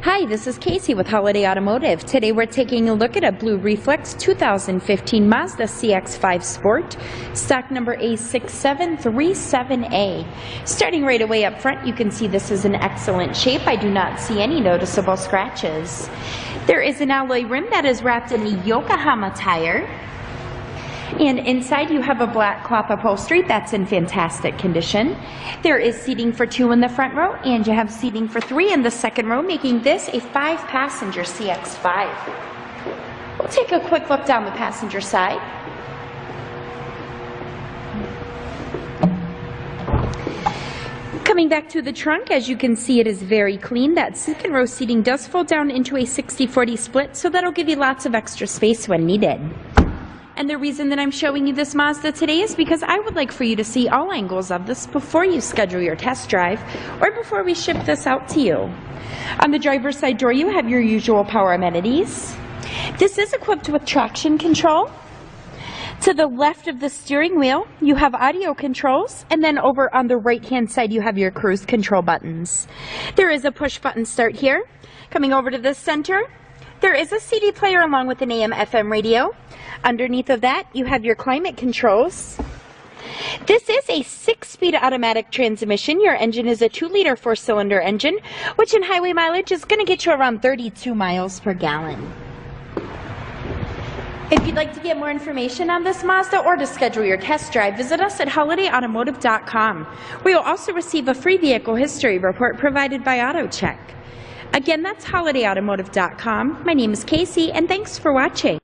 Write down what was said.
Hi, this is Casey with Holiday Automotive. Today we're taking a look at a Blue Reflex 2015 Mazda CX-5 Sport, stock number A6737A. Starting right away up front, you can see this is in excellent shape. I do not see any noticeable scratches. There is an alloy rim that is wrapped in a Yokohama tire. And inside you have a black cloth upholstery that's in fantastic condition. There is seating for 2 in the front row, and you have seating for 3 in the second row, making this a 5-passenger CX-5. We'll take a quick look down the passenger side. Coming back to the trunk, as you can see, it is very clean. That second row seating does fold down into a 60-40 split, so that'll give you lots of extra space when needed. And the reason that I'm showing you this Mazda today is because I would like for you to see all angles of this before you schedule your test drive or before we ship this out to you. On the driver's side door, you have your usual power amenities. This is equipped with traction control. To the left of the steering wheel, you have audio controls, and then over on the right-hand side, you have your cruise control buttons. There is a push-button start here. Coming over to the center, there is a CD player along with an AM/FM radio. Underneath of that, you have your climate controls. This is a 6-speed automatic transmission. Your engine is a 2-liter 4-cylinder engine, which in highway mileage is going to get you around 32 miles per gallon. If you'd like to get more information on this Mazda or to schedule your test drive, visit us at holidayautomotive.com. We will also receive a free vehicle history report provided by AutoCheck. Again, that's holidayautomotive.com. My name is Casey, and thanks for watching.